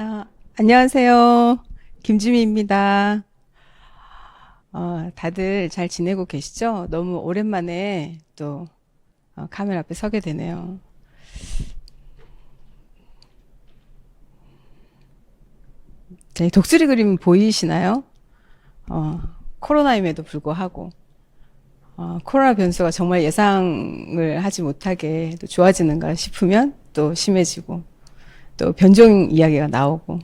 아, 안녕하세요. 김지미입니다. 다들 잘 지내고 계시죠? 너무 오랜만에 또 카메라 앞에 서게 되네요. 제 독수리 그림 보이시나요? 어, 코로나임에도 불구하고 코로나 변수가 정말 예상을 하지 못하게 또 좋아지는가 싶으면 또 심해지고 또 변종 이야기가 나오고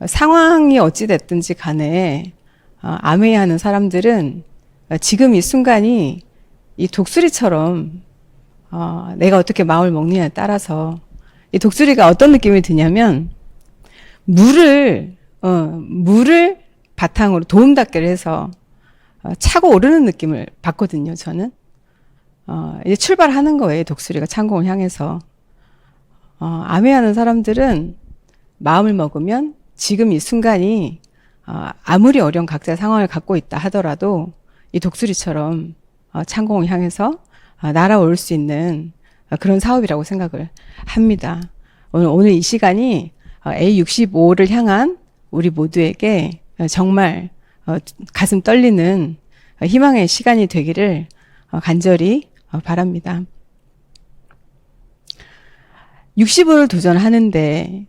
상황이 어찌 됐든지 간에 암회하는 사람들은 지금 이 순간이 이 독수리처럼 내가 어떻게 마음을 먹느냐에 따라서 이 독수리가 어떤 느낌이 드냐면 물을 바탕으로 도움닫기를 해서 차고 오르는 느낌을 받거든요. 저는 이제 출발하는 거예요. 독수리가 창공을 향해서 암회하는 사람들은 마음을 먹으면 지금 이 순간이 아무리 어려운 각자의 상황을 갖고 있다 하더라도 이 독수리처럼 창공을 향해서 날아올 수 있는 그런 사업이라고 생각을 합니다. 오늘 이 시간이 A65를 향한 우리 모두에게 정말 가슴 떨리는 희망의 시간이 되기를 간절히 바랍니다. 60을 도전하는데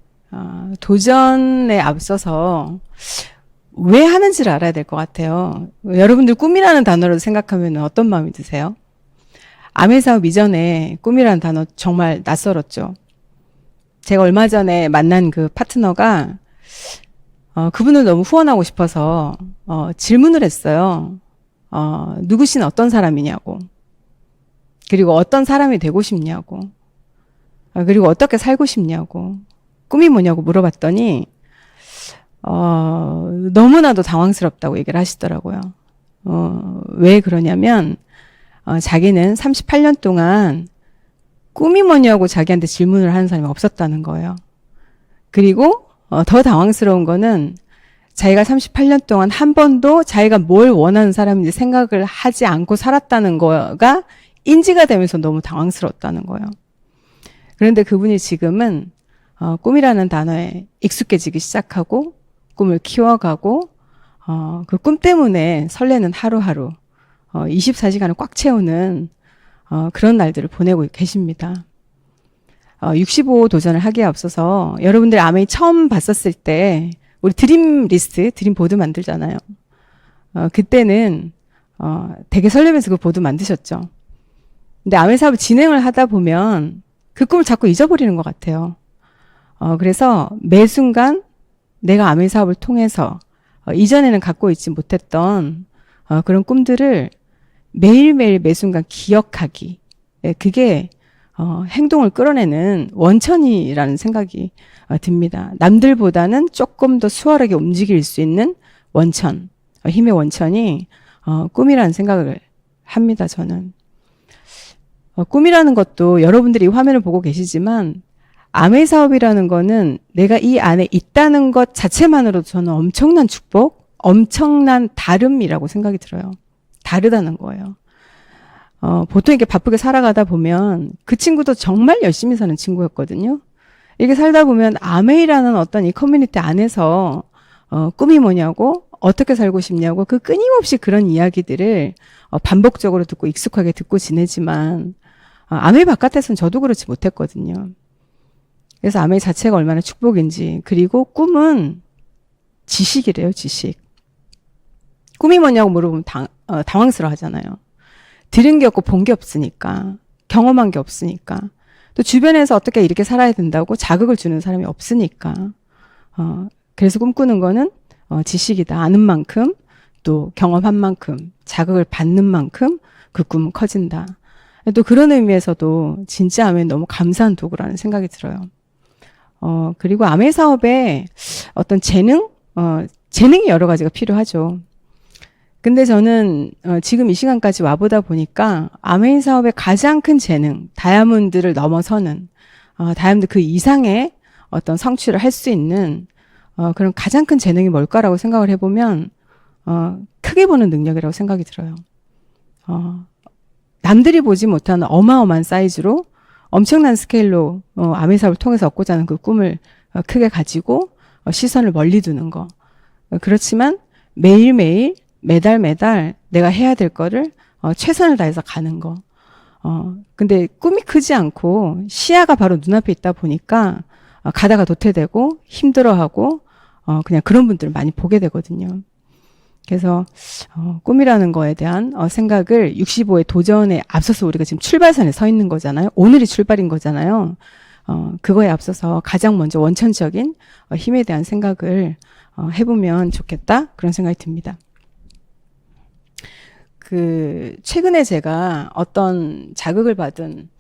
도전에 앞서서 왜 하는지를 알아야 될 것 같아요. 여러분들 꿈이라는 단어로 생각하면 어떤 마음이 드세요? 암회 사업 이전에 꿈이라는 단어 정말 낯설었죠. 제가 얼마 전에 만난 그 파트너가 그분을 너무 후원하고 싶어서 질문을 했어요. 누구신 어떤 사람이냐고. 그리고 어떤 사람이 되고 싶냐고. 그리고 어떻게 살고 싶냐고. 꿈이 뭐냐고 물어봤더니 너무나도 당황스럽다고 얘기를 하시더라고요. 왜 그러냐면 자기는 38년 동안 꿈이 뭐냐고 자기한테 질문을 하는 사람이 없었다는 거예요. 그리고 더 당황스러운 거는 자기가 38년 동안 한 번도 자기가 뭘 원하는 사람인지 생각을 하지 않고 살았다는 거가 인지가 되면서 너무 당황스러웠다는 거예요. 그런데 그분이 지금은 꿈이라는 단어에 익숙해지기 시작하고 꿈을 키워가고 그 꿈 때문에 설레는 하루하루 24시간을 꽉 채우는 그런 날들을 보내고 계십니다. 65 도전을 하기에 앞서서 여러분들이 아메이 처음 봤었을 때 우리 드림 리스트, 드림 보드 만들잖아요. 그때는 되게 설레면서 그 보드 만드셨죠. 근데 아메이 사업을 진행을 하다 보면 그 꿈을 자꾸 잊어버리는 것 같아요. 그래서 매 순간 내가 아메이 사업을 통해서 이전에는 갖고 있지 못했던 그런 꿈들을 매일매일 매 순간 기억하기. 그게 행동을 끌어내는 원천이라는 생각이 듭니다. 남들보다는 조금 더 수월하게 움직일 수 있는 원천, 힘의 원천이 꿈이라는 생각을 합니다. 저는. 꿈이라는 것도 여러분들이 이 화면을 보고 계시지만 암의 사업이라는 거는 내가 이 안에 있다는 것 자체만으로도 저는 엄청난 축복, 엄청난 다름이라고 생각이 들어요. 다르다는 거예요. 보통 이렇게 바쁘게 살아가다 보면 그 친구도 정말 열심히 사는 친구였거든요. 이렇게 살다 보면 아메이라는 어떤 이 커뮤니티 안에서 꿈이 뭐냐고 어떻게 살고 싶냐고 그 끊임없이 그런 이야기들을 반복적으로 듣고 익숙하게 듣고 지내지만 아메이 바깥에서는 저도 그렇지 못했거든요. 그래서 아메이 자체가 얼마나 축복인지. 그리고 꿈은 지식이래요. 지식. 꿈이 뭐냐고 물어보면 당황스러워 하잖아요. 들은 게 없고 본 게 없으니까, 경험한 게 없으니까, 또 주변에서 어떻게 이렇게 살아야 된다고 자극을 주는 사람이 없으니까. 그래서 꿈꾸는 거는 지식이다. 아는 만큼, 또 경험한 만큼, 자극을 받는 만큼 그 꿈은 커진다. 또 그런 의미에서도 진짜 아메는 너무 감사한 도구라는 생각이 들어요. 그리고 아메 사업에 어떤 재능이 여러 가지가 필요하죠. 근데 저는 지금 이 시간까지 와보다 보니까 아메인 사업의 가장 큰 재능, 다이아몬드를 넘어서는 다이아몬드 그 이상의 어떤 성취를 할 수 있는 그런 가장 큰 재능이 뭘까라고 생각을 해보면 크게 보는 능력이라고 생각이 들어요. 남들이 보지 못하는 어마어마한 사이즈로 엄청난 스케일로 아메인 사업을 통해서 얻고자 하는 그 꿈을 크게 가지고 시선을 멀리 두는 거. 그렇지만 매일매일 매달 내가 해야 될 거를 최선을 다해서 가는 거. 근데 꿈이 크지 않고 시야가 바로 눈앞에 있다 보니까 가다가 도태되고 힘들어하고 그냥 그런 분들을 많이 보게 되거든요. 그래서 꿈이라는 거에 대한 생각을 65의 도전에 앞서서 우리가 지금 출발선에 서 있는 거잖아요. 오늘이 출발인 거잖아요. 그거에 앞서서 가장 먼저 원천적인 힘에 대한 생각을 해보면 좋겠다, 그런 생각이 듭니다. 최근에 제가 어떤 자극을 받은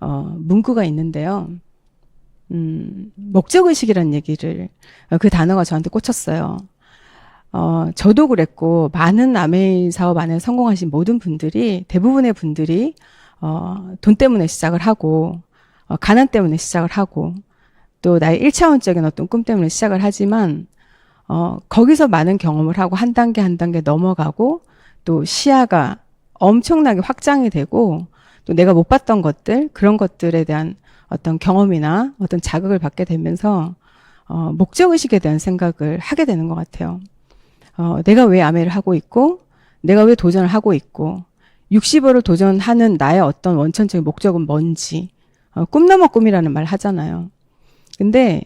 문구가 있는데요. 목적의식이라는 얘기를, 그 단어가 저한테 꽂혔어요. 저도 그랬고, 많은 아메이 사업 안에 성공하신 모든 분들이, 대부분의 분들이, 돈 때문에 시작을 하고, 가난 때문에 시작을 하고, 또 나의 1차원적인 어떤 꿈 때문에 시작을 하지만, 거기서 많은 경험을 하고, 한 단계 한 단계 넘어가고, 또 시야가 엄청나게 확장이 되고, 또 내가 못 봤던 것들, 그런 것들에 대한 어떤 경험이나 어떤 자극을 받게 되면서, 목적의식에 대한 생각을 하게 되는 것 같아요. 내가 왜 아메를 하고 있고, 내가 왜 도전을 하고 있고, 60호를 도전하는 나의 어떤 원천적인 목적은 뭔지, 꿈 넘어 꿈이라는 말 하잖아요. 근데,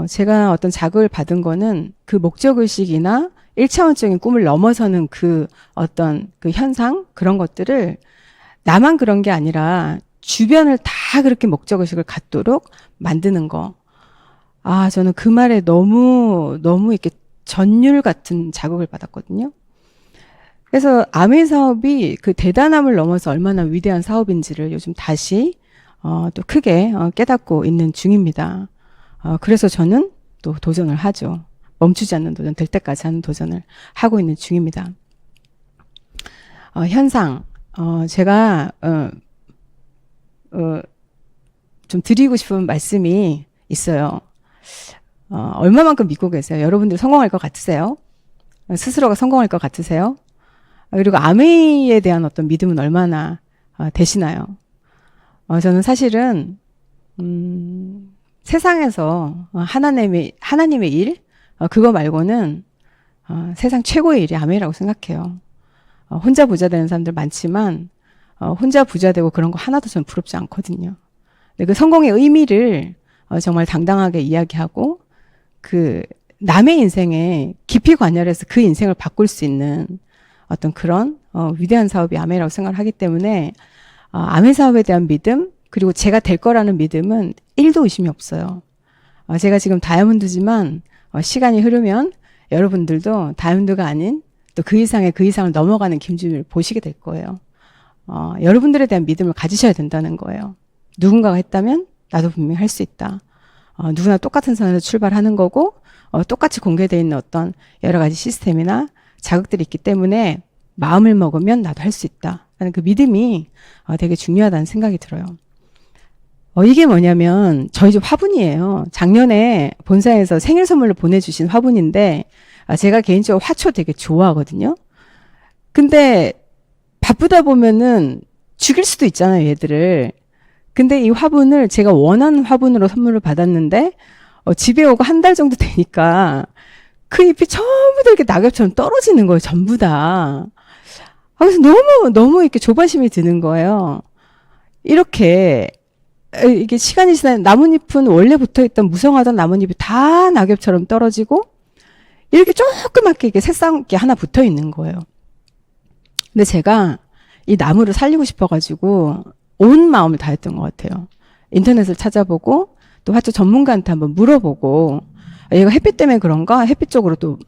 제가 어떤 자극을 받은 거는 그 목적의식이나 1차원적인 꿈을 넘어서는 그 어떤 그 현상, 그런 것들을 나만 그런 게 아니라 주변을 다 그렇게 목적의식을 갖도록 만드는 거. 저는 그 말에 너무 이렇게 전율 같은 자극을 받았거든요. 그래서 아메 사업이 그 대단함을 넘어서 얼마나 위대한 사업인지를 요즘 다시 또 크게 깨닫고 있는 중입니다. 그래서 저는 또 도전을 하죠. 멈추지 않는 도전, 될 때까지 하는 도전을 하고 있는 중입니다. 현상, 제가 좀 드리고 싶은 말씀이 있어요. 얼마만큼 믿고 계세요? 여러분들 성공할 것 같으세요? 스스로가 성공할 것 같으세요? 그리고 아메이에 대한 어떤 믿음은 얼마나 되시나요? 저는 사실은 세상에서 하나님의 일, 그거 말고는 세상 최고의 일이 아메이라고 생각해요. 혼자 부자 되는 사람들 많지만 혼자 부자 되고 그런 거 하나도 저는 부럽지 않거든요. 근데 그 성공의 의미를 정말 당당하게 이야기하고 그 남의 인생에 깊이 관여해서 그 인생을 바꿀 수 있는 어떤 그런 위대한 사업이 아메이라고 생각을 하기 때문에 아메이 사업에 대한 믿음, 그리고 제가 될 거라는 믿음은 1도 의심이 없어요. 제가 지금 다이아몬드지만 시간이 흐르면 여러분들도 다이아몬드가 아닌 또 그 이상의 그 이상을 넘어가는 김주미를 보시게 될 거예요. 여러분들에 대한 믿음을 가지셔야 된다는 거예요. 누군가가 했다면 나도 분명히 할 수 있다. 누구나 똑같은 선에서 출발하는 거고 똑같이 공개되어 있는 어떤 여러 가지 시스템이나 자극들이 있기 때문에 마음을 먹으면 나도 할 수 있다 라는 그 믿음이 되게 중요하다는 생각이 들어요. 이게 뭐냐면 저희 집 화분이에요. 작년에 본사에서 생일 선물로 보내주신 화분인데 제가 개인적으로 화초 되게 좋아하거든요. 근데 바쁘다 보면은 죽일 수도 있잖아요, 얘들을. 근데 이 화분을 제가 원하는 화분으로 선물을 받았는데 집에 오고 한 달 정도 되니까 그 잎이 전부 다 이렇게 낙엽처럼 떨어지는 거예요, 전부 다. 그래서 너무 이렇게 조바심이 드는 거예요. 이렇게 이게 시간이 지나면 나뭇잎은 원래 붙어있던 무성하던 나뭇잎이 다 낙엽처럼 떨어지고 이렇게 조그맣게 이게 새싹이 하나 붙어 있는 거예요. 근데 제가 이 나무를 살리고 싶어가지고 온 마음을 다했던 것 같아요. 인터넷을 찾아보고 또 화초 전문가한테 한번 물어보고 얘가 햇빛 때문에 그런가 햇빛 쪽으로 또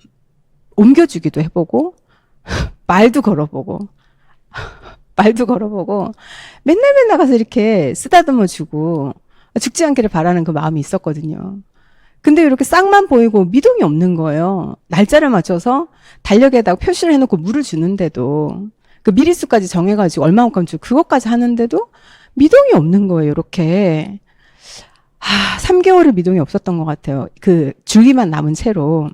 옮겨주기도 해보고 말도 걸어보고 맨날 가서 이렇게 쓰다듬어 주고 죽지 않기를 바라는 그 마음이 있었거든요. 근데 이렇게 싹만 보이고 미동이 없는 거예요. 날짜를 맞춰서 달력에다가 표시를 해놓고 물을 주는데도 그 미리수까지 정해가지고 얼마만큼 주고 그것까지 하는데도 미동이 없는 거예요. 이렇게 3개월을 미동이 없었던 것 같아요. 그 줄기만 남은 채로.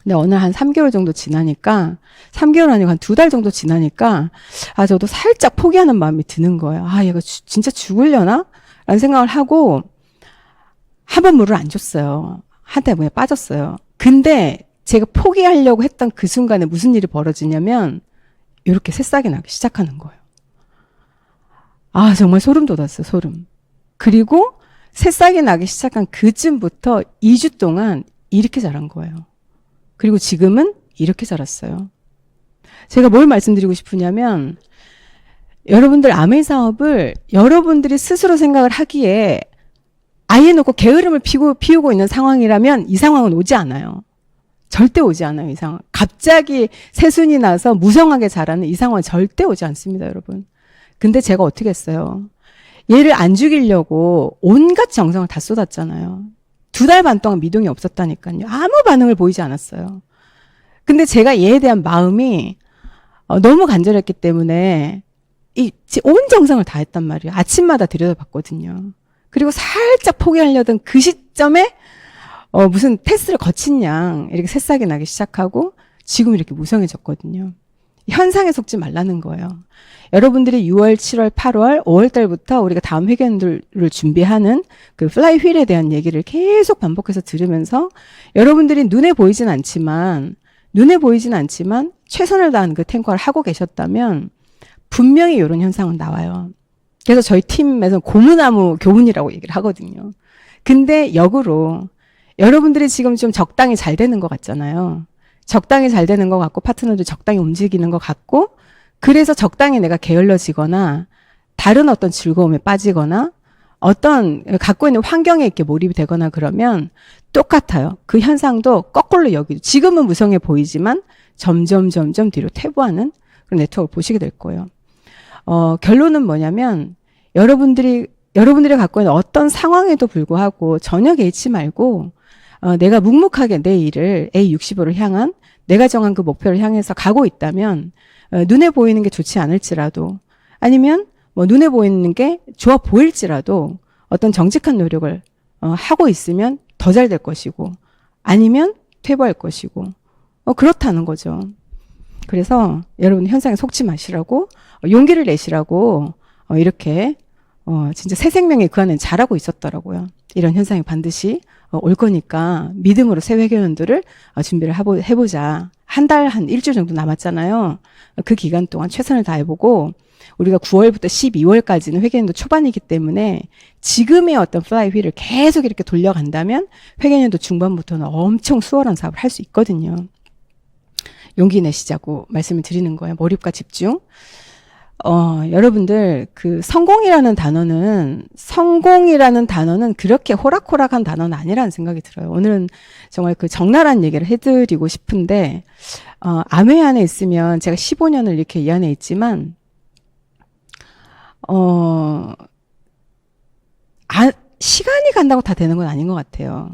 근데 어느 한 3개월 정도 지나니까 3개월 아니고 한 2달 정도 지나니까 저도 살짝 포기하는 마음이 드는 거예요. 얘가 진짜 죽으려나? 라는 생각을 하고 한 번 물을 안 줬어요. 한때 문에 빠졌어요. 근데 제가 포기하려고 했던 그 순간에 무슨 일이 벌어지냐면 이렇게 새싹이 나기 시작하는 거예요. 아, 정말 소름 돋았어요. 소름. 그리고 새싹이 나기 시작한 그쯤부터 2주 동안 이렇게 자란 거예요. 그리고 지금은 이렇게 자랐어요. 제가 뭘 말씀드리고 싶으냐면 여러분들 아메이 사업을 여러분들이 스스로 생각을 하기에 아예 놓고 게으름을 피우고 있는 상황이라면 이 상황은 오지 않아요. 절대 오지 않아요, 이 상황. 갑자기 새순이 나서 무성하게 자라는 이 상황은 절대 오지 않습니다, 여러분. 근데 제가 어떻게 했어요? 얘를 안 죽이려고 온갖 정성을 다 쏟았잖아요. 2달 반 동안 미동이 없었다니까요. 아무 반응을 보이지 않았어요. 근데 제가 얘에 대한 마음이 너무 간절했기 때문에 온 정성을 다했단 말이에요. 아침마다 들여다봤거든요. 그리고 살짝 포기하려던 그 시점에 무슨 테스트를 거친 양 이렇게 새싹이 나기 시작하고 지금 이렇게 무성해졌거든요. 현상에 속지 말라는 거예요. 여러분들이 6월, 7월, 8월, 5월 달부터 우리가 다음 회견들을 준비하는 그 플라이 휠에 대한 얘기를 계속 반복해서 들으면서 여러분들이 눈에 보이진 않지만 최선을 다한 그 탱커를 하고 계셨다면 분명히 이런 현상은 나와요. 그래서 저희 팀에서 고무나무 교훈이라고 얘기를 하거든요. 근데 역으로 여러분들이 지금 좀 적당히 잘 되는 것 같잖아요. 적당히 잘 되는 것 같고 파트너도 적당히 움직이는 것 같고 그래서 적당히 내가 게을러지거나 다른 어떤 즐거움에 빠지거나 어떤 갖고 있는 환경에 이렇게 몰입이 되거나 그러면 똑같아요. 그 현상도 거꾸로 여기도 지금은 무성해 보이지만 점점 뒤로 퇴보하는 그런 네트워크를 보시게 될 거예요. 결론은 뭐냐면 여러분들이 갖고 있는 어떤 상황에도 불구하고 전혀 개의치 말고 내가 묵묵하게 내 일을 A65를 향한 내가 정한 그 목표를 향해서 가고 있다면 눈에 보이는 게 좋지 않을지라도 아니면 뭐 눈에 보이는 게 좋아 보일지라도 어떤 정직한 노력을 하고 있으면 더 잘 될 것이고 아니면 퇴보할 것이고 그렇다는 거죠. 그래서 여러분 현상에 속지 마시라고 용기를 내시라고 이렇게 진짜 새 생명이 그 안에 자라고 있었더라고요. 이런 현상이 반드시 올 거니까 믿음으로 새 회견들을 준비를 해보자. 한 달, 한 일주일 정도 남았잖아요. 그 기간 동안 최선을 다해보고 우리가 9월부터 12월까지는 회계연도 초반이기 때문에 지금의 어떤 플라이 휠을 계속 이렇게 돌려간다면 회계연도 중반부터는 엄청 수월한 사업을 할 수 있거든요. 용기 내시자고 말씀을 드리는 거예요. 몰입과 집중. 여러분들, 그 성공이라는 단어는 그렇게 호락호락한 단어는 아니라는 생각이 들어요. 오늘은 정말 그 적나라한 얘기를 해드리고 싶은데, 아메 안에 있으면 제가 15년을 이렇게 이 안에 있지만, 시간이 간다고 다 되는 건 아닌 것 같아요.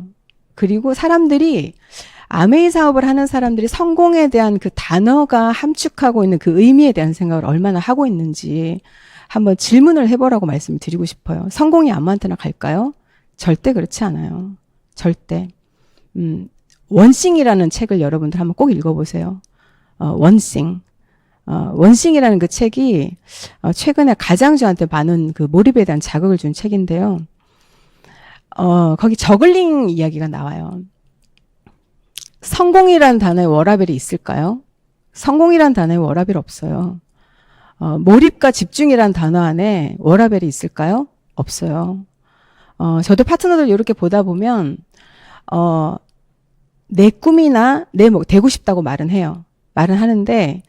그리고 사람들이 아메이 사업을 하는 사람들이 성공에 대한 그 단어가 함축하고 있는 그 의미에 대한 생각을 얼마나 하고 있는지 한번 질문을 해보라고 말씀을 드리고 싶어요. 성공이 아무한테나 갈까요? 절대 그렇지 않아요. 절대. 원싱이라는 책을 여러분들 한번 꼭 읽어보세요. 원싱. 원싱이라는 그 책이 최근에 가장 저한테 많은 그 몰입에 대한 자극을 준 책인데요. 거기 저글링 이야기가 나와요. 성공이라는 단어에 워라벨이 있을까요? 성공이라는 단어에 워라벨 없어요. 몰입과 집중이라는 단어 안에 워라벨이 있을까요? 없어요. 저도 파트너들 이렇게 보다 보면 내 꿈이나 되고 싶다고 말은 해요. 말은 하는데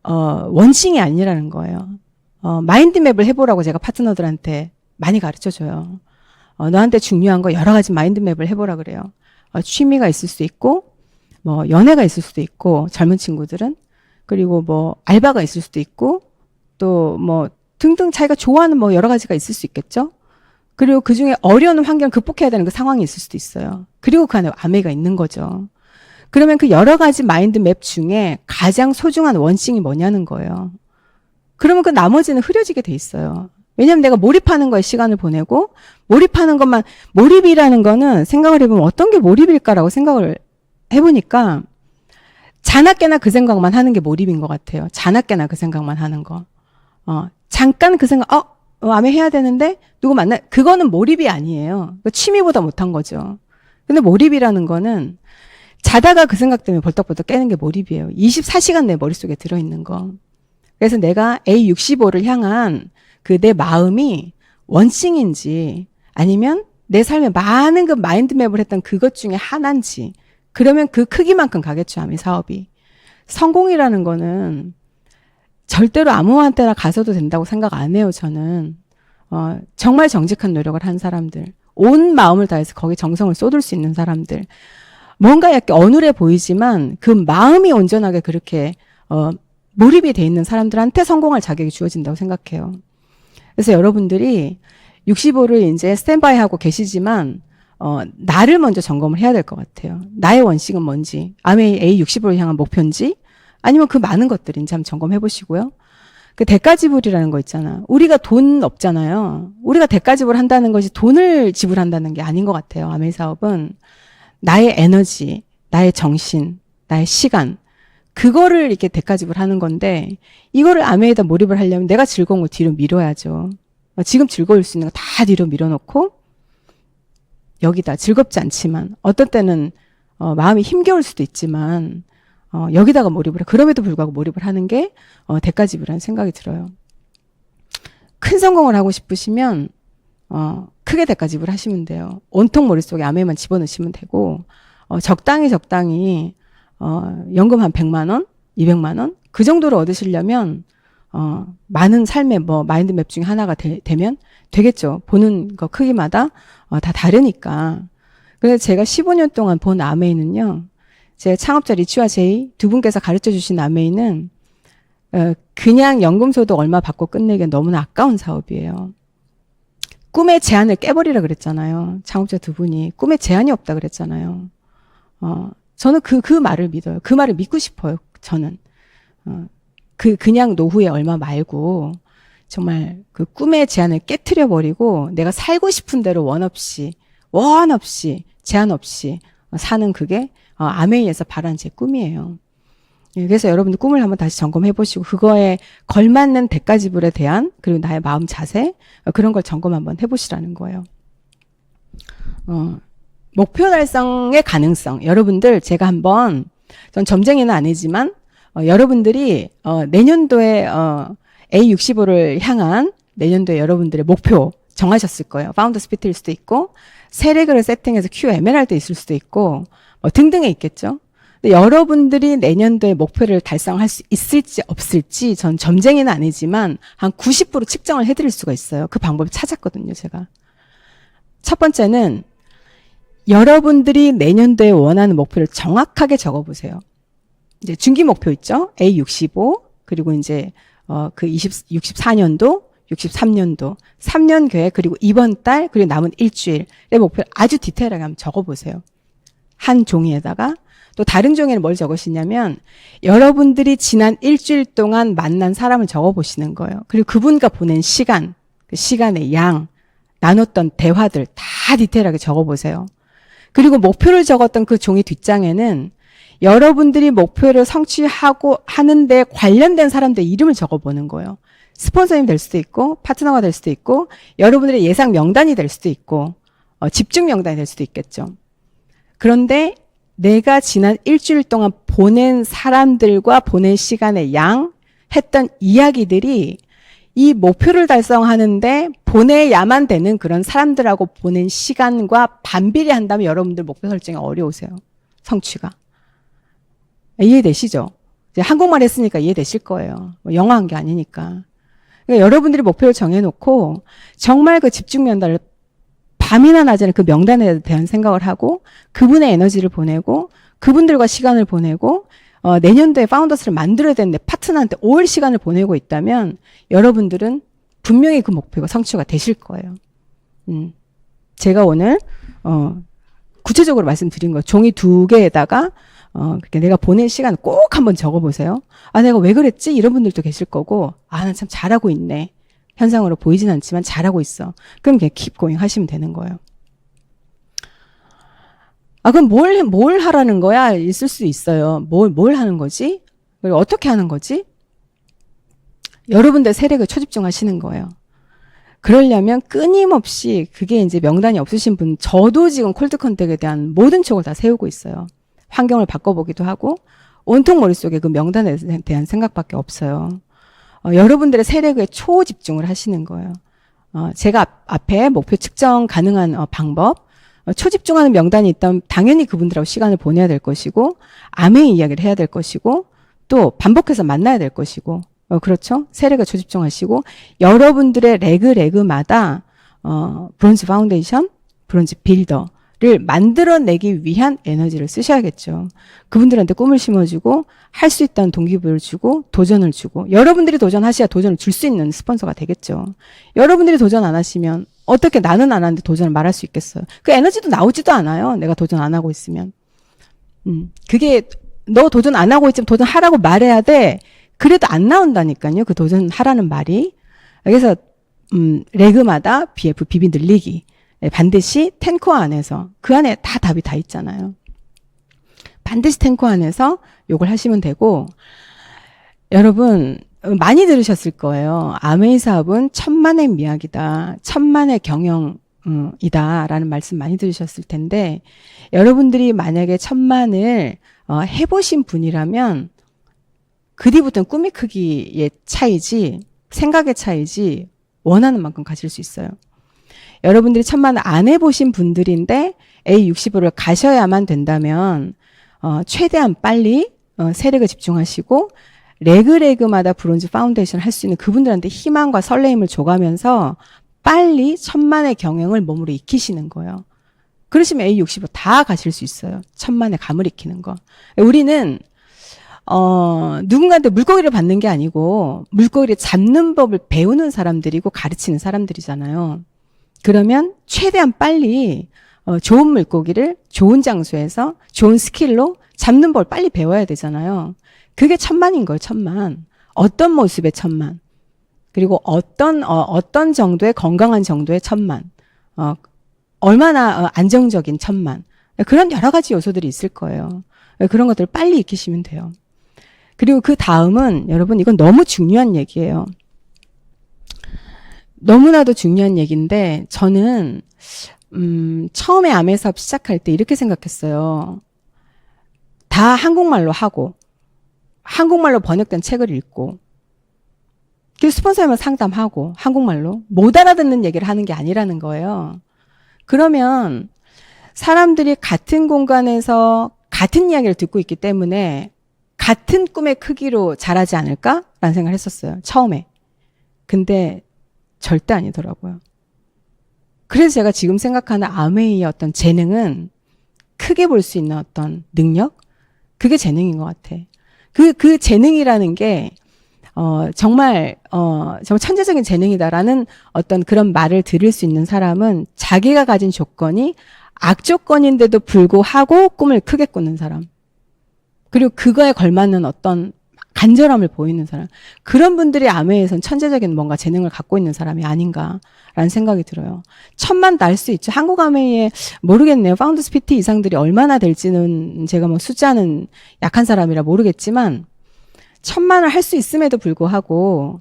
원싱이 아니라는 거예요. 마인드맵을 해보라고 제가 파트너들한테 많이 가르쳐줘요. 너한테 중요한 거 여러 가지 마인드맵을 해보라 그래요. 취미가 있을 수 있고 뭐 연애가 있을 수도 있고 젊은 친구들은 그리고 뭐 알바가 있을 수도 있고 또 뭐 등등 자기가 좋아하는 뭐 여러 가지가 있을 수 있겠죠. 그리고 그중에 어려운 환경을 극복해야 되는 그 상황이 있을 수도 있어요. 그리고 그 안에 아메가 있는 거죠. 그러면 그 여러 가지 마인드맵 중에 가장 소중한 원싱이 뭐냐는 거예요. 그러면 그 나머지는 흐려지게 돼 있어요. 왜냐하면 내가 몰입하는 거에 시간을 보내고 몰입하는 것만 몰입이라는 거는 생각을 해보면 어떤 게 몰입일까라고 생각을 해보니까 자나깨나 그 생각만 하는 게 몰입인 것 같아요. 자나깨나 그 생각만 하는 거. 잠깐 그 생각, 아메 해야 되는데 누구 만나? 그거는 몰입이 아니에요. 취미보다 못한 거죠. 근데 몰입이라는 거는 자다가 그 생각 때문에 벌떡벌떡 깨는 게 몰입이에요. 24시간 내 머릿속에 들어있는 거. 그래서 내가 A65를 향한 그 내 마음이 원싱인지 아니면 내 삶에 많은 그 마인드맵을 했던 그것 중에 하나인지, 그러면 그 크기만큼 가겠죠, 아미 사업이. 성공이라는 거는 절대로 아무한테나 가서도 된다고 생각 안 해요, 저는. 정말 정직한 노력을 한 사람들, 온 마음을 다해서 거기 정성을 쏟을 수 있는 사람들, 뭔가 약간 어눌해 보이지만 그 마음이 온전하게 그렇게 몰입이 돼 있는 사람들한테 성공할 자격이 주어진다고 생각해요. 그래서 여러분들이 65를 이제 스탠바이 하고 계시지만 나를 먼저 점검을 해야 될 것 같아요. 나의 원칙은 뭔지, 아메이 A65를 향한 목표인지, 아니면 그 많은 것들인지 한번 점검해 보시고요. 그 대가 지불이라는 거 있잖아. 우리가 돈 없잖아요. 우리가 대가 지불한다는 것이 돈을 지불한다는 게 아닌 것 같아요. 아메이 사업은 나의 에너지, 나의 정신, 나의 시간, 그거를 이렇게 대가 지불하는 건데, 이거를 아메이에다 몰입을 하려면 내가 즐거운 걸 뒤로 밀어야죠. 지금 즐거울 수 있는 거 다 뒤로 밀어놓고 여기다, 즐겁지 않지만 어떤 때는 마음이 힘겨울 수도 있지만 여기다가 몰입을 해. 그럼에도 불구하고 몰입을 하는 게 대가 지불이라는 생각이 들어요. 큰 성공을 하고 싶으시면 크게 대가 지불하시면 돼요. 온통 머릿속에 아메이만 집어넣으시면 되고, 적당히 연금 한 100만 원, 200만 원 그 정도로 얻으시려면 많은 삶의 마인드맵 중에 하나가 되면 되겠죠. 보는 거 크기마다 다 다르니까. 그래서 제가 15년 동안 본 아메이는요, 제 창업자 리치와 제이 두 분께서 가르쳐 주신 아메이는 그냥 연금소득 얼마 받고 끝내기엔 너무나 아까운 사업이에요. 꿈의 제한을 깨버리라 그랬잖아요. 창업자 두 분이 꿈에 제한이 없다 그랬잖아요. 저는 그 말을 믿어요. 그 말을 믿고 싶어요. 저는 그냥 노후에 얼마 말고 정말 그 꿈의 제한을 깨트려 버리고 내가 살고 싶은 대로 원 없이 제한 없이 사는 그게 아메이에서 바라는 제 꿈이에요. 그래서 여러분들 꿈을 한번 다시 점검해 보시고 그거에 걸맞는 대가 지불에 대한, 그리고 나의 마음 자세, 그런 걸 점검 한번 해보시라는 거예요. 목표 달성의 가능성. 여러분들 제가 한번, 전 점쟁이는 아니지만 여러분들이 내년도에 A65를 향한 내년도에 여러분들의 목표 정하셨을 거예요. 파운더 스피트일 수도 있고 세력을 세팅해서 Q 에메랄드 있을 수도 있고 등등에 있겠죠. 근데 여러분들이 내년도에 목표를 달성할 수 있을지 없을지 전 점쟁이는 아니지만 한 90% 측정을 해드릴 수가 있어요. 그 방법을 찾았거든요, 제가. 첫 번째는 여러분들이 내년도에 원하는 목표를 정확하게 적어보세요. 이제 중기 목표 있죠? A65, 그리고 이제 그 64년도, 63년도, 3년 계획, 그리고 이번 달, 그리고 남은 일주일의 목표를 아주 디테일하게 한번 적어보세요. 한 종이에다가. 또 다른 종이에는 뭘 적으시냐면 여러분들이 지난 일주일 동안 만난 사람을 적어보시는 거예요. 그리고 그분과 보낸 시간, 그 시간의 양, 나눴던 대화들 다 디테일하게 적어보세요. 그리고 목표를 적었던 그 종이 뒷장에는 여러분들이 목표를 성취하고 하는데 관련된 사람들 이름을 적어보는 거예요. 스폰서님 될 수도 있고 파트너가 될 수도 있고 여러분들의 예상 명단이 될 수도 있고 집중 명단이 될 수도 있겠죠. 그런데 내가 지난 일주일 동안 보낸 사람들과 보낸 시간의 양, 했던 이야기들이 이 목표를 달성하는데 보내야만 되는 그런 사람들하고 보낸 시간과 반비례한다면 여러분들 목표 설정이 어려우세요. 성취가. 이해되시죠? 이제 한국말 했으니까 이해되실 거예요. 영어 한 게 아니니까. 그러니까 여러분들이 목표를 정해놓고 정말 그 집중 명단을 밤이나 낮에는 그 명단에 대한 생각을 하고 그분의 에너지를 보내고 그분들과 시간을 보내고 내년도에 파운더스를 만들어야 되는데 파트너한테 올 시간을 보내고 있다면 여러분들은 분명히 그 목표가 성취가 되실 거예요. 제가 오늘 구체적으로 말씀드린 거 종이 2개에다가 내가 보낸 시간을 꼭 한번 적어보세요. 아, 내가 왜 그랬지? 이런 분들도 계실 거고, 아, 난 참 잘하고 있네. 현상으로 보이진 않지만 잘하고 있어. 그럼 그냥 keep going 하시면 되는 거예요. 아, 그럼 뭘 하라는 거야? 있을 수 있어요. 뭘 하는 거지? 그리고 어떻게 하는 거지? 여러분들 세력을 초집중 하시는 거예요. 그러려면 끊임없이 그게 이제 명단이 없으신 분, 저도 지금 콜드 컨택에 대한 모든 촉을 다 세우고 있어요. 환경을 바꿔보기도 하고 온통 머릿속에 그 명단에 대한 생각밖에 없어요. 여러분들의 세력에 초집중을 하시는 거예요. 제가 앞에 목표 측정 가능한 방법, 초집중하는 명단이 있다면 당연히 그분들하고 시간을 보내야 될 것이고 암의 이야기를 해야 될 것이고 또 반복해서 만나야 될 것이고 그렇죠? 세력에 초집중하시고 여러분들의 레그마다 브론즈 파운데이션, 브론즈 빌더를 만들어내기 위한 에너지를 쓰셔야겠죠. 그분들한테 꿈을 심어주고 할 수 있다는 동기부여를 주고 도전을 주고 여러분들이 도전하셔야 도전을 줄 수 있는 스폰서가 되겠죠. 여러분들이 도전 안 하시면 어떻게 나는 안 하는데 도전을 말할 수 있겠어요. 그 에너지도 나오지도 않아요. 내가 도전 안 하고 있으면. 그게 너 도전 안 하고 있지만 도전하라고 말해야 돼. 그래도 안 나온다니까요. 그 도전하라는 말이. 그래서 레그마다 BF 비비 늘리기. 반드시 탱커 안에서 그 안에 다 답이 다 있잖아요. 반드시 탱커 안에서 요걸 하시면 되고 여러분 많이 들으셨을 거예요. 아메이 사업은 천만의 미학이다. 천만의 경영이다. 라는 말씀 많이 들으셨을 텐데 여러분들이 만약에 천만을 해보신 분이라면 그 뒤부터는 꿈의 크기의 차이지 생각의 차이지 원하는 만큼 가질 수 있어요. 여러분들이 천만을 안 해보신 분들인데 A65를 가셔야만 된다면 최대한 빨리 세력을 집중하시고 레그마다 브론즈 파운데이션 할 수 있는 그분들한테 희망과 설레임을 줘가면서 빨리 천만의 경영을 몸으로 익히시는 거예요. 그러시면 A65 다 가실 수 있어요. 천만의 감을 익히는 거. 우리는 누군가한테 물고기를 받는 게 아니고 물고기를 잡는 법을 배우는 사람들이고 가르치는 사람들이잖아요. 그러면 최대한 빨리 좋은 물고기를 좋은 장소에서 좋은 스킬로 잡는 법을 빨리 배워야 되잖아요. 그게 천만인 거예요. 천만. 어떤 모습의 천만. 그리고 어떤 정도의 건강한 정도의 천만. 얼마나 안정적인 천만. 그런 여러 가지 요소들이 있을 거예요. 그런 것들을 빨리 익히시면 돼요. 그리고 그 다음은 여러분 이건 너무 중요한 얘기예요. 너무나도 중요한 얘기인데 저는 처음에 아메 사업 시작할 때 이렇게 생각했어요. 다 한국말로 하고 한국말로 번역된 책을 읽고 스폰서에만 상담하고 한국말로 못 알아듣는 얘기를 하는 게 아니라는 거예요. 그러면 사람들이 같은 공간에서 같은 이야기를 듣고 있기 때문에 같은 꿈의 크기로 자라지 않을까라는 생각을 했었어요. 처음에. 근데 절대 아니더라고요. 그래서 제가 지금 생각하는 아메이의 어떤 재능은 크게 볼 수 있는 어떤 능력? 그게 재능인 것 같아. 그 재능이라는 게 정말 천재적인 재능이다라는 어떤 그런 말을 들을 수 있는 사람은 자기가 가진 조건이 악조건인데도 불구하고 꿈을 크게 꾸는 사람. 그리고 그거에 걸맞는 어떤 간절함을 보이는 사람. 그런 분들이 아메이에선 천재적인 뭔가 재능을 갖고 있는 사람이 아닌가라는 생각이 들어요. 천만 날 수 있죠. 한국 아메이에 모르겠네요. 파운더스 PT 이상들이 얼마나 될지는 제가 뭐 숫자는 약한 사람이라 모르겠지만 천만을 할 수 있음에도 불구하고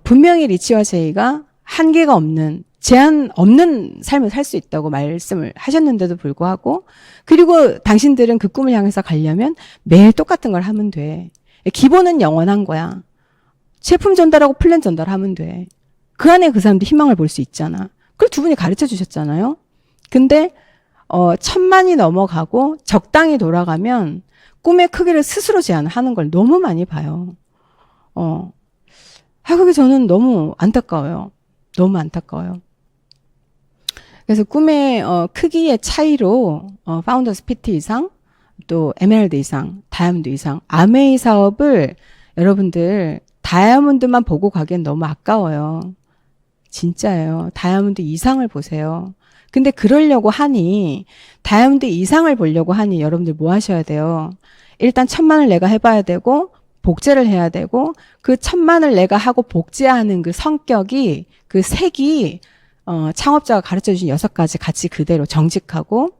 분명히 리치와 제이가 한계가 없는 제한 없는 삶을 살 수 있다고 말씀을 하셨는데도 불구하고 그리고 당신들은 그 꿈을 향해서 가려면 매일 똑같은 걸 하면 돼. 기본은 영원한 거야. 제품 전달하고 플랜 전달하면 돼. 그 안에 그 사람도 희망을 볼 수 있잖아. 그걸 두 분이 가르쳐 주셨잖아요. 근데 1000만이 넘어가고 적당히 돌아가면 꿈의 크기를 스스로 제한하는 걸 너무 많이 봐요. 그게 저는 너무 안타까워요. 너무 안타까워요. 그래서 꿈의 크기의 차이로 파운더스 PT 이상, 또 에메랄드 이상, 다이아몬드 이상, 아메이 사업을 여러분들 다이아몬드만 보고 가기엔 너무 아까워요. 진짜예요. 다이아몬드 이상을 보세요. 근데 그러려고 하니 다이아몬드 이상을 보려고 하니 여러분들 뭐 하셔야 돼요? 일단 1000만을 내가 해봐야 되고 복제를 해야 되고 그 1000만을 내가 하고 복제하는 그 성격이 그 색이 창업자가 가르쳐주신 6가지 가치 그대로 정직하고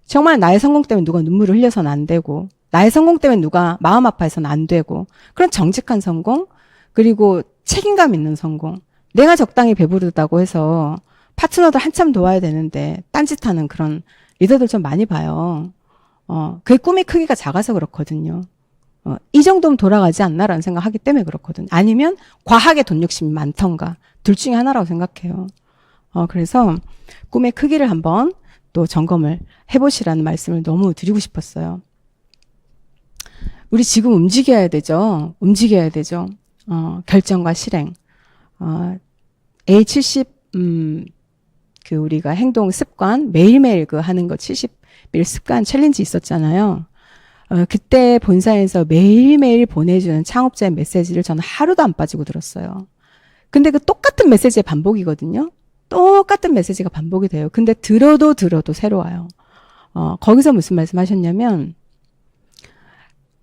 정말 나의 성공 때문에 누가 눈물을 흘려서는 안 되고 나의 성공 때문에 누가 마음 아파해서는 안 되고 그런 정직한 성공 그리고 책임감 있는 성공 내가 적당히 배부르다고 해서 파트너들 한참 도와야 되는데 딴짓하는 그런 리더들 좀 많이 봐요. 그게 꿈의 크기가 작아서 그렇거든요. 이 정도면 돌아가지 않나라는 생각하기 때문에 그렇거든요. 아니면 과하게 돈 욕심이 많던가 둘 중에 하나라고 생각해요. 그래서 꿈의 크기를 한번 또 점검을 해보시라는 말씀을 너무 드리고 싶었어요. 우리 지금 움직여야 되죠. 움직여야 되죠. 결정과 실행. A70, 그 우리가 행동 습관, 매일매일 그 하는 거 70일 습관 챌린지 있었잖아요. 그때 본사에서 매일매일 보내주는 창업자의 메시지를 저는 하루도 안 빠지고 들었어요. 근데 그 똑같은 메시지의 반복이거든요. 똑같은 메시지가 반복이 돼요. 근데 들어도 새로워요. 거기서 무슨 말씀 하셨냐면,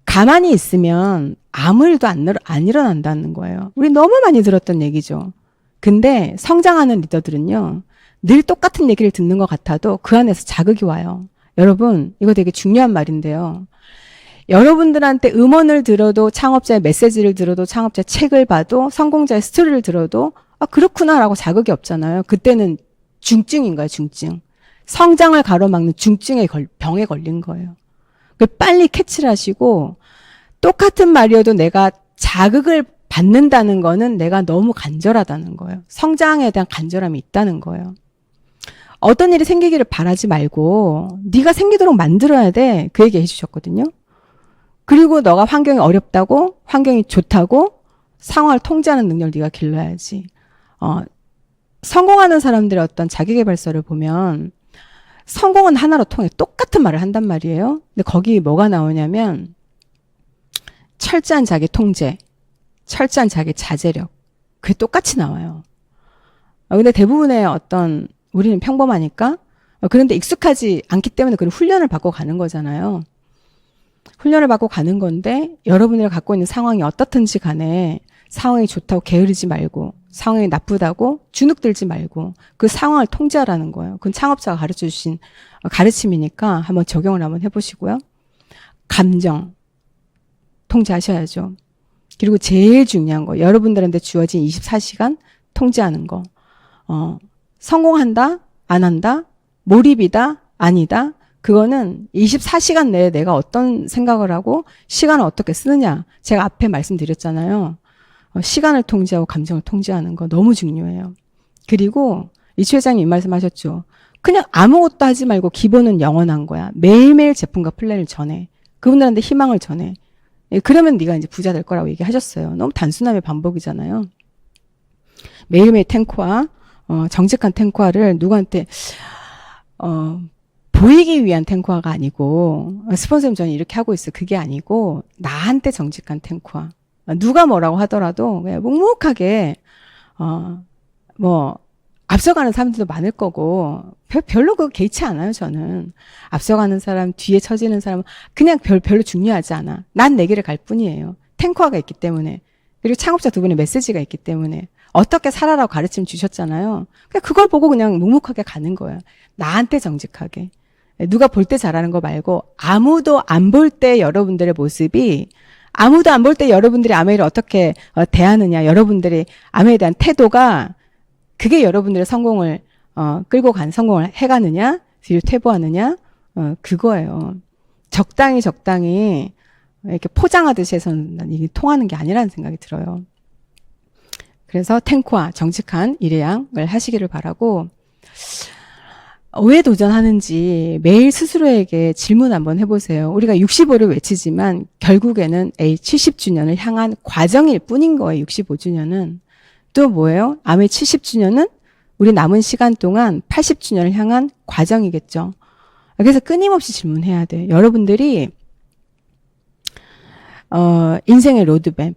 가만히 있으면 아무 일도 안 일어난다는 거예요. 우리 너무 많이 들었던 얘기죠. 근데 성장하는 리더들은요, 늘 똑같은 얘기를 듣는 것 같아도 그 안에서 자극이 와요. 여러분, 이거 되게 중요한 말인데요. 여러분들한테 음원을 들어도, 창업자의 메시지를 들어도, 창업자의 책을 봐도, 성공자의 스토리를 들어도 그렇구나라고 자극이 없잖아요. 그때는 중증인 거예요, 중증. 성장을 가로막는 중증의 병에 걸린 거예요. 빨리 캐치를 하시고, 똑같은 말이어도 내가 자극을 받는다는 거는 내가 너무 간절하다는 거예요. 성장에 대한 간절함이 있다는 거예요. 어떤 일이 생기기를 바라지 말고 네가 생기도록 만들어야 돼. 그 얘기 해주셨거든요. 그리고 너가 환경이 어렵다고, 환경이 좋다고 상황을 통제하는 능력을 네가 길러야지. 성공하는 사람들의 어떤 자기계발서를 보면 성공은 하나로 통해 똑같은 말을 한단 말이에요. 근데 거기 뭐가 나오냐면 철저한 자기 통제, 철저한 자기 자제력. 그게 똑같이 나와요. 근데 대부분의 어떤 우리는 평범하니까 그런데 익숙하지 않기 때문에 그런 훈련을 받고 가는 거잖아요. 훈련을 받고 가는 건데 여러분이 갖고 있는 상황이 어떻든지 간에 상황이 좋다고 게으르지 말고 상황이 나쁘다고 주눅들지 말고 그 상황을 통제하라는 거예요. 그건 창업자가 가르쳐 주신 가르침이니까 한번 적용을 한번 해보시고요. 감정 통제하셔야죠. 그리고 제일 중요한 거, 여러분들한테 주어진 24시간 통제하는 거. 성공한다? 안 한다? 몰입이다? 아니다? 그거는 24시간 내에 내가 어떤 생각을 하고 시간을 어떻게 쓰느냐. 제가 앞에 말씀드렸잖아요. 시간을 통제하고 감정을 통제하는 거 너무 중요해요. 그리고 이추 회장님 이 말씀하셨죠. 그냥 아무것도 하지 말고 기본은 영원한 거야. 매일매일 제품과 플랜을 전해. 그분들한테 희망을 전해. 그러면 네가 이제 부자 될 거라고 얘기하셨어요. 너무 단순함의 반복이잖아요. 매일매일 탱크화, 정직한 탱크화를 누구한테 보이기 위한 탱크화가 아니고, 스폰서님 저는 이렇게 하고 있어요. 그게 아니고 나한테 정직한 탱크화. 누가 뭐라고 하더라도 그냥 묵묵하게 앞서가는 사람들도 많을 거고 별로 그거 개의치 않아요. 저는 앞서가는 사람, 뒤에 처지는 사람은 그냥 별로 중요하지 않아. 난 내 길을 갈 뿐이에요. 탱커가 있기 때문에. 그리고 창업자 두 분의 메시지가 있기 때문에 어떻게 살아라고 가르침 주셨잖아요. 그냥 그걸 보고 그냥 묵묵하게 가는 거예요. 나한테 정직하게. 누가 볼 때 잘하는 거 말고 아무도 안 볼 때 여러분들의 모습이, 아무도 안 볼 때 여러분들이 아메이를 어떻게 대하느냐, 여러분들이 아메이에 대한 태도가 그게 여러분들의 성공을 끌고 간, 성공을 해가느냐, 뒤로 퇴보하느냐, 그거예요. 적당히 이렇게 포장하듯이 해서는 이게 통하는 게 아니라는 생각이 들어요. 그래서 탱크화, 정직한 일회양을 하시기를 바라고, 왜 도전하는지 매일 스스로에게 질문 한번 해보세요. 우리가 65를 외치지만 결국에는 A 70주년을 향한 과정일 뿐인 거예요. 65주년은. 또 뭐예요? 아메 70주년은 우리 남은 시간 동안 80주년을 향한 과정이겠죠. 그래서 끊임없이 질문해야 돼요. 여러분들이 인생의 로드맵,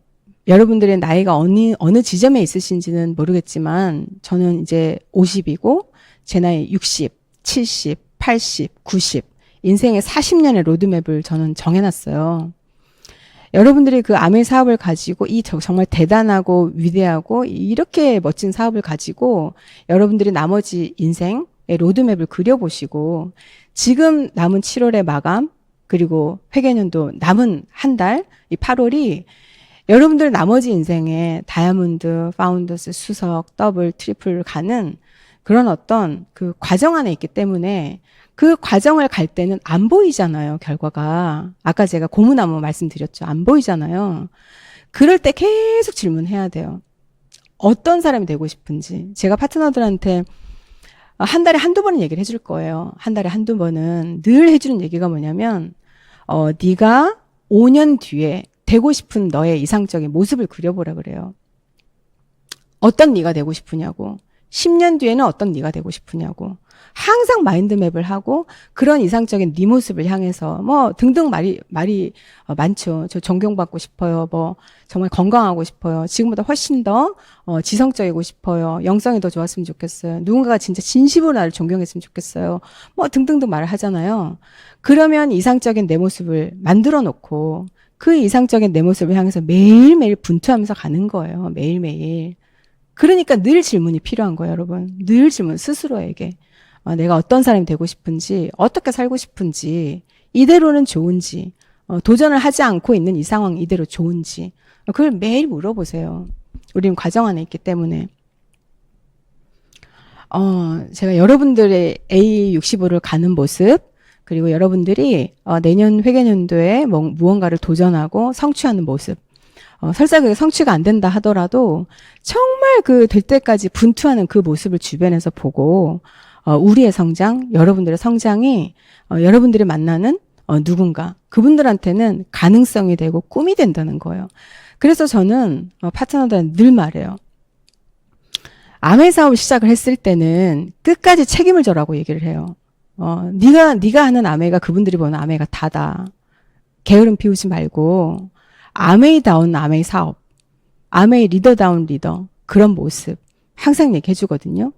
여러분들의 나이가 어느 지점에 있으신지는 모르겠지만 저는 이제 50이고 제 나이 60, 70, 80, 90 인생의 40년의 로드맵을 저는 정해놨어요. 여러분들이 그 아메 사업을 가지고 이 정말 대단하고 위대하고 이렇게 멋진 사업을 가지고 여러분들이 나머지 인생의 로드맵을 그려보시고 지금 남은 7월의 마감 그리고 회계년도 남은 한 달, 이 8월이 여러분들 나머지 인생에 다이아몬드, 파운더스, 수석, 더블, 트리플 가는 그런 어떤 그 과정 안에 있기 때문에 그 과정을 갈 때는 안 보이잖아요, 결과가. 아까 제가 고무나무 말씀드렸죠. 안 보이잖아요. 그럴 때 계속 질문해야 돼요. 어떤 사람이 되고 싶은지. 제가 파트너들한테 한 달에 한두 번은 얘기를 해줄 거예요. 한 달에 한두 번은 늘 해주는 얘기가 뭐냐면 네가 5년 뒤에 되고 싶은 너의 이상적인 모습을 그려보라 그래요. 어떤 네가 되고 싶으냐고. 10년 뒤에는 어떤 네가 되고 싶으냐고. 항상 마인드맵을 하고 그런 이상적인 네 모습을 향해서 뭐 등등 말이 많죠. 저 존경받고 싶어요. 뭐 정말 건강하고 싶어요. 지금보다 훨씬 더 지성적이고 싶어요. 영성이 더 좋았으면 좋겠어요. 누군가가 진짜 진심으로 나를 존경했으면 좋겠어요. 뭐 등등등 말을 하잖아요. 그러면 이상적인 내 모습을 만들어 놓고 그 이상적인 내 모습을 향해서 매일매일 분투하면서 가는 거예요. 매일매일. 그러니까 늘 질문이 필요한 거예요, 여러분. 늘 질문, 스스로에게. 내가 어떤 사람이 되고 싶은지, 어떻게 살고 싶은지, 이대로는 좋은지, 도전을 하지 않고 있는 이 상황 이대로 좋은지, 그걸 매일 물어보세요. 우리는 과정 안에 있기 때문에. 제가 여러분들의 A65를 가는 모습, 그리고 여러분들이 내년 회계연도에 무언가를 도전하고 성취하는 모습, 설사 그게 성취가 안 된다 하더라도 정말 그 될 때까지 분투하는 그 모습을 주변에서 보고 우리의 성장, 여러분들의 성장이 여러분들이 만나는 누군가 그분들한테는 가능성이 되고 꿈이 된다는 거예요. 그래서 저는 파트너들한테 늘 말해요. 아메 사업을 시작을 했을 때는 끝까지 책임을 져라고 얘기를 해요. 네가 하는 아메가 그분들이 보는 아메가 다다. 게으름 피우지 말고 아메이다운 아메이 사업, 아메이 리더다운 리더 그런 모습 항상 얘기해 주거든요.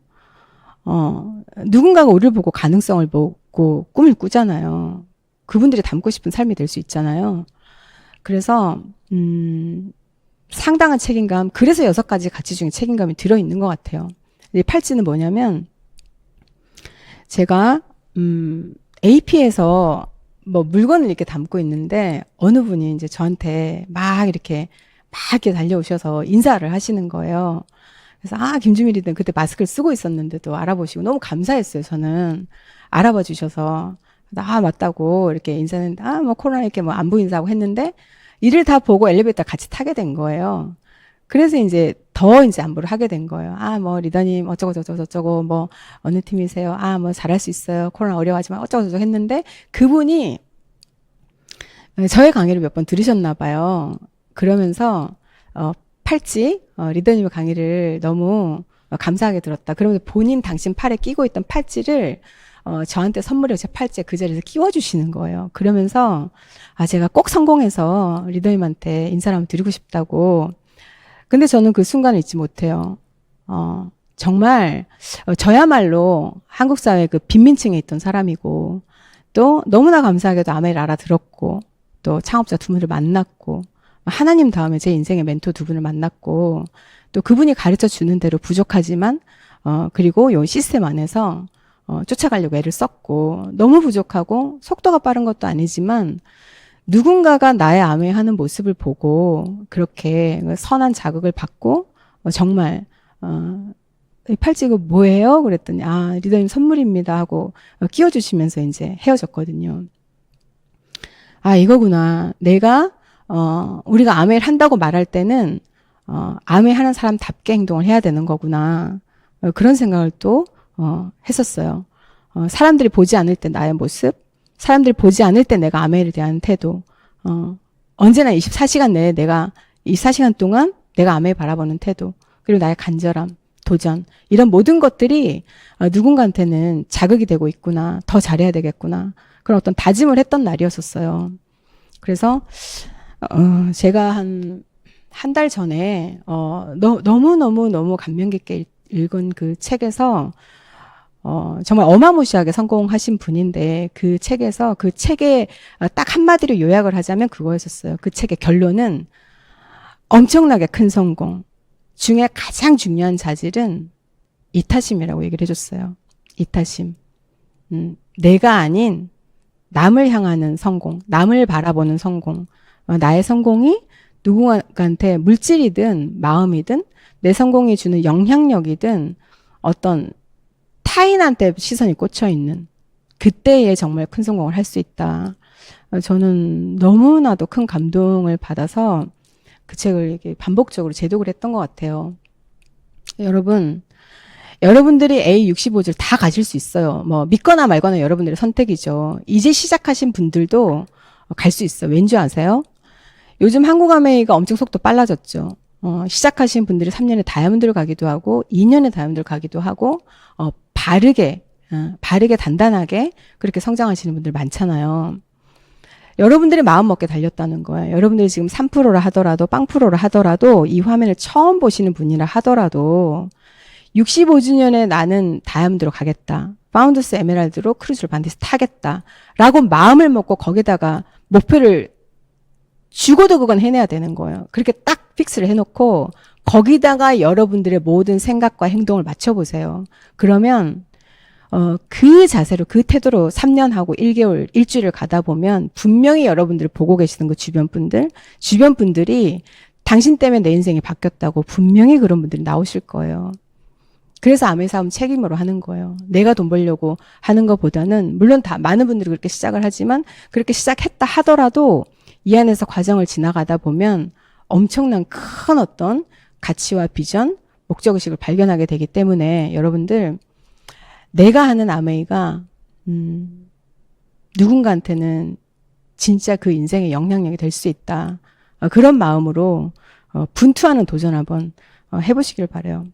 누군가가 우리를 보고 가능성을 보고 꿈을 꾸잖아요. 그분들이 담고 싶은 삶이 될 수 있잖아요. 그래서 상당한 책임감, 그래서 6가지 가치 중에 책임감이 들어있는 것 같아요. 이 팔찌는 뭐냐면 제가 AP에서 뭐 물건을 이렇게 담고 있는데 어느 분이 이제 저한테 막 이렇게 달려오셔서 인사를 하시는 거예요. 그래서 김주미 리더는 그때 마스크를 쓰고 있었는데도 알아보시고 너무 감사했어요. 저는 알아봐 주셔서 맞다고 이렇게 인사했는데 뭐 코로나 이렇게 뭐 안부 인사하고 했는데 이를 다 보고 엘리베이터 같이 타게 된 거예요. 그래서 이제 더 이제 안부를 하게 된 거예요. 뭐 리더님 어쩌고 뭐 어느 팀이세요? 뭐 잘할 수 있어요. 코로나 어려워하지만 어쩌고 했는데 그분이 저의 강의를 몇 번 들으셨나 봐요. 그러면서 팔찌 리더님의 강의를 너무 감사하게 들었다. 그러면서 본인 당신 팔에 끼고 있던 팔찌를 저한테 선물로 제 팔찌에 그 자리에서 끼워주시는 거예요. 그러면서 제가 꼭 성공해서 리더님한테 인사를 한번 드리고 싶다고. 근데 저는 그 순간을 잊지 못해요. 정말 저야말로 한국 사회 그 빈민층에 있던 사람이고 또 너무나 감사하게도 아메를 알아들었고 또 창업자 2분을 만났고 하나님 다음에 제 인생의 멘토 2분을 만났고 또 그분이 가르쳐 주는 대로 부족하지만 그리고 요 시스템 안에서 쫓아가려고 애를 썼고 너무 부족하고 속도가 빠른 것도 아니지만 누군가가 나의 아메하는 모습을 보고 그렇게 선한 자극을 받고 정말 이 팔찌 이거 뭐예요? 그랬더니 리더님 선물입니다 하고 끼워주시면서 이제 헤어졌거든요. 이거구나. 내가 우리가 아메를 한다고 말할 때는 아메 하는 사람답게 행동을 해야 되는 거구나. 그런 생각을 또 했었어요. 사람들이 보지 않을 때 나의 모습, 사람들이 보지 않을 때 내가 아메에 대한 태도, 언제나 24시간 내에 내가 24시간 동안 내가 아메 바라보는 태도, 그리고 나의 간절함, 도전, 이런 모든 것들이 누군가한테는 자극이 되고 있구나, 더 잘해야 되겠구나, 그런 어떤 다짐을 했던 날이었었어요. 그래서 제가 한 달 전에 너무 감명 깊게 읽은 그 책에서 정말 어마무시하게 성공하신 분인데 그 책에서 그 책에 딱 한마디로 요약을 하자면 그거였었어요. 그 책의 결론은 엄청나게 큰 성공 중에 가장 중요한 자질은 이타심이라고 얘기를 해줬어요. 이타심. 내가 아닌 남을 향하는 성공, 남을 바라보는 성공. 나의 성공이 누군가한테 물질이든 마음이든 내 성공이 주는 영향력이든 어떤 타인한테 시선이 꽂혀 있는 그때에 정말 큰 성공을 할 수 있다. 저는 너무나도 큰 감동을 받아서 그 책을 이렇게 반복적으로 재독을 했던 것 같아요. 여러분, 여러분들이 A65줄 다 가질 수 있어요. 뭐 믿거나 말거나 여러분들의 선택이죠. 이제 시작하신 분들도 갈 수 있어요. 왠지 아세요? 요즘 한국 아메이가 엄청 속도 빨라졌죠. 시작하신 분들이 3년에 다이아몬드를 가기도 하고 2년에 다이아몬드를 가기도 하고 바르게 단단하게 그렇게 성장하시는 분들 많잖아요. 여러분들이 마음 먹게 달렸다는 거예요. 여러분들이 지금 3%라 하더라도 빵 프로라 하더라도 이 화면을 처음 보시는 분이라 하더라도 65주년에 나는 다이아몬드로 가겠다. 파운더스 에메랄드로 크루즈를 반드시 타겠다. 라고 마음을 먹고 거기다가 목표를 죽어도 그건 해내야 되는 거예요. 그렇게 딱 픽스를 해놓고 거기다가 여러분들의 모든 생각과 행동을 맞춰보세요. 그러면 그 자세로 그 태도로 3년 하고 1개월, 일주일을 가다 보면 분명히 여러분들을 보고 계시는 그 주변 분들이 당신 때문에 내 인생이 바뀌었다고 분명히 그런 분들이 나오실 거예요. 그래서 아메 사업 책임으로 하는 거예요. 내가 돈 벌려고 하는 것보다는 물론 다 많은 분들이 그렇게 시작을 하지만 그렇게 시작했다 하더라도 이 안에서 과정을 지나가다 보면 엄청난 큰 어떤 가치와 비전, 목적의식을 발견하게 되기 때문에 여러분들 내가 하는 아메이가 누군가한테는 진짜 그 인생의 영향력이 될 수 있다. 그런 마음으로 분투하는 도전 한번 해보시길 바라요.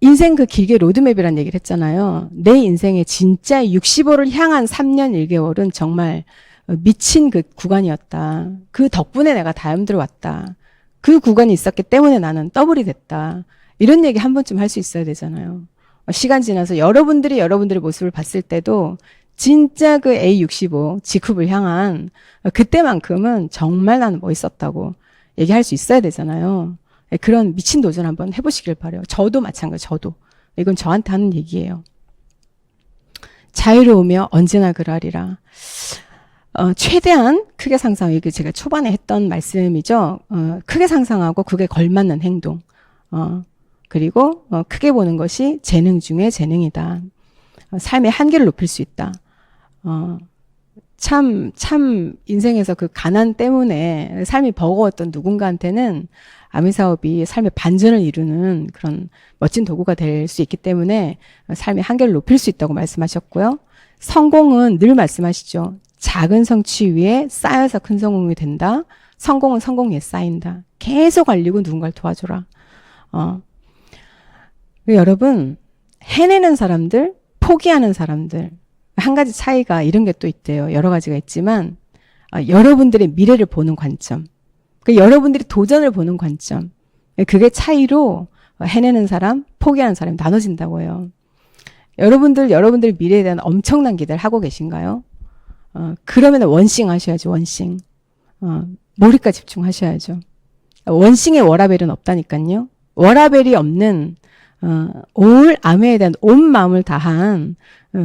인생 그 길게 로드맵이란 얘기를 했잖아요. 내 인생의 진짜 65를 향한 3년 1개월은 정말 미친 그 구간이었다. 그 덕분에 내가 다이아몬드로 왔다. 그 구간이 있었기 때문에 나는 더블이 됐다. 이런 얘기 한 번쯤 할 수 있어야 되잖아요. 시간 지나서 여러분들이 여러분들의 모습을 봤을 때도 진짜 그 A65 G컵을 향한 그때만큼은 정말 나는 멋있었다고 얘기할 수 있어야 되잖아요. 그런 미친 도전 한번 해보시길 바라요. 저도 마찬가지, 저도. 이건 저한테 하는 얘기예요. 자유로우며 언제나 그러하리라. 최대한 크게 상상, 이게 제가 초반에 했던 말씀이죠. 크게 상상하고 그게 걸맞는 행동. 그리고 크게 보는 것이 재능 중에 재능이다. 삶의 한계를 높일 수 있다. 참 인생에서 그 가난 때문에 삶이 버거웠던 누군가한테는 아미 사업이 삶의 반전을 이루는 그런 멋진 도구가 될 수 있기 때문에 삶의 한계를 높일 수 있다고 말씀하셨고요. 성공은 늘 말씀하시죠. 작은 성취 위에 쌓여서 큰 성공이 된다. 성공은 성공 위에 쌓인다. 계속 알리고 누군가를 도와줘라. 여러분, 해내는 사람들, 포기하는 사람들, 한 가지 차이가 이런 게 또 있대요. 여러 가지가 있지만, 여러분들의 미래를 보는 관점, 여러분들이 도전을 보는 관점, 그게 차이로 해내는 사람, 포기하는 사람이 나눠진다고 해요. 여러분들 미래에 대한 엄청난 기대를 하고 계신가요? 그러면 원싱 하셔야죠, 원싱. 몰입과 집중하셔야죠. 원싱의 워라벨은 없다니까요. 워라벨이 없는 올 아메에 대한 온 마음을 다한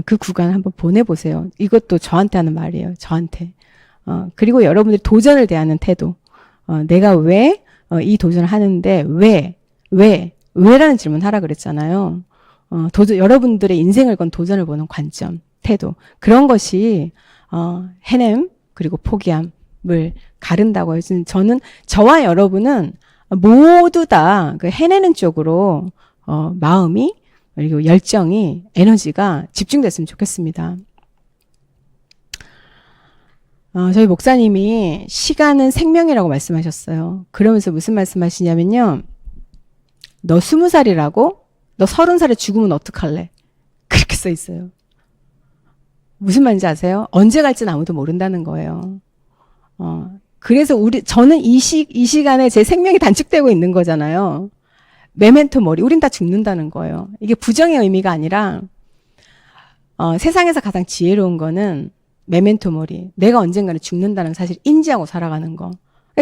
그 구간 한번 보내보세요. 이것도 저한테 하는 말이에요. 저한테. 그리고 여러분들이 도전을 대하는 태도. 내가 왜 이 도전을 하는데 왜라는 질문 하라 그랬잖아요. 여러분들의 인생을 건 도전을 보는 관점, 태도. 그런 것이 해냄 그리고 포기함을 가른다고 해요. 저는 저와 여러분은 모두 다 그 해내는 쪽으로 마음이 그리고 열정이 에너지가 집중됐으면 좋겠습니다. 저희 목사님이 시간은 생명이라고 말씀하셨어요. 그러면서 무슨 말씀하시냐면요. 너 20살이라고? 너 30살에 죽으면 어떡할래? 그렇게 써 있어요. 무슨 말인지 아세요? 언제 갈지는 아무도 모른다는 거예요. 그래서 저는 이 시간에 제 생명이 단축되고 있는 거잖아요. 메멘토 모리. 우린 다 죽는다는 거예요. 이게 부정의 의미가 아니라, 세상에서 가장 지혜로운 거는 메멘토 모리. 내가 언젠가는 죽는다는 사실 인지하고 살아가는 거.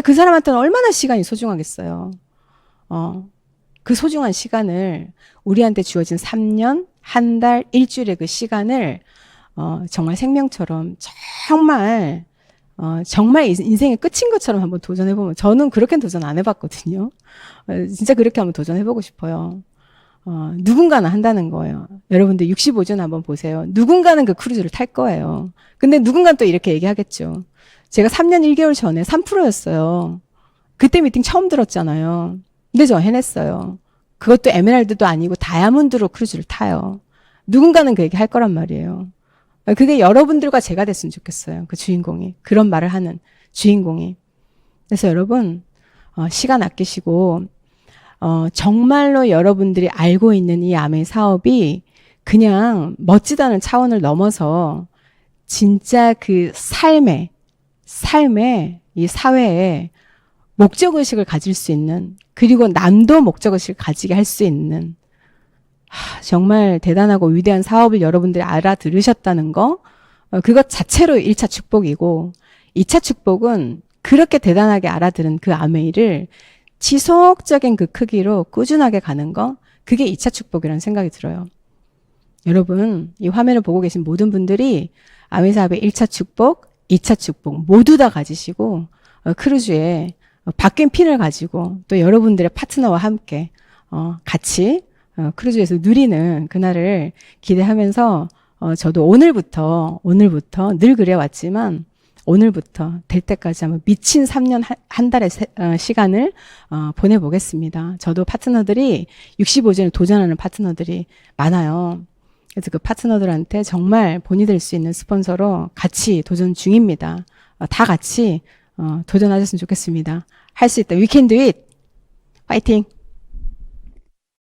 그 사람한테는 얼마나 시간이 소중하겠어요. 그 소중한 시간을 우리한테 주어진 3년, 한 달, 일주일의 그 시간을 정말 생명처럼 정말 정말 인생의 끝인 것처럼 한번 도전해보면, 저는 그렇게는 도전 안 해봤거든요. 진짜 그렇게 한번 도전해보고 싶어요. 누군가는 한다는 거예요. 여러분들 65전 한번 보세요. 누군가는 그 크루즈를 탈 거예요. 근데 누군가는 또 이렇게 얘기하겠죠. 제가 3년 1개월 전에 3%였어요. 그때 미팅 처음 들었잖아요. 근데 저 해냈어요. 그것도 에메랄드도 아니고 다이아몬드로 크루즈를 타요. 누군가는 그 얘기 할 거란 말이에요. 그게 여러분들과 제가 됐으면 좋겠어요. 그 주인공이. 그런 말을 하는 주인공이. 그래서 여러분, 시간 아끼시고, 정말로 여러분들이 알고 있는 이 아메 사업이 그냥 멋지다는 차원을 넘어서 진짜 그 삶에 이 사회에 목적의식을 가질 수 있는, 그리고 남도 목적의식을 가지게 할 수 있는, 정말 대단하고 위대한 사업을 여러분들이 알아들으셨다는 거, 그것 자체로 1차 축복이고, 2차 축복은 그렇게 대단하게 알아들은 그 아메이를 지속적인 그 크기로 꾸준하게 가는 거, 그게 2차 축복이라는 생각이 들어요. 여러분, 이 화면을 보고 계신 모든 분들이 아메이 사업의 1차 축복, 2차 축복 모두 다 가지시고, 크루즈에 바뀐 핀을 가지고 또 여러분들의 파트너와 함께 같이 크루즈에서 누리는 그날을 기대하면서 저도 오늘부터 늘 그래왔지만 오늘부터 될 때까지 한번 미친 3년 한 달의 시간을 보내보겠습니다. 저도 파트너들이 65전에 도전하는 파트너들이 많아요. 그래서 그 파트너들한테 정말 본이 될 수 있는 스폰서로 같이 도전 중입니다. 다 같이 도전하셨으면 좋겠습니다. 할 수 있다. We can do it. 파이팅!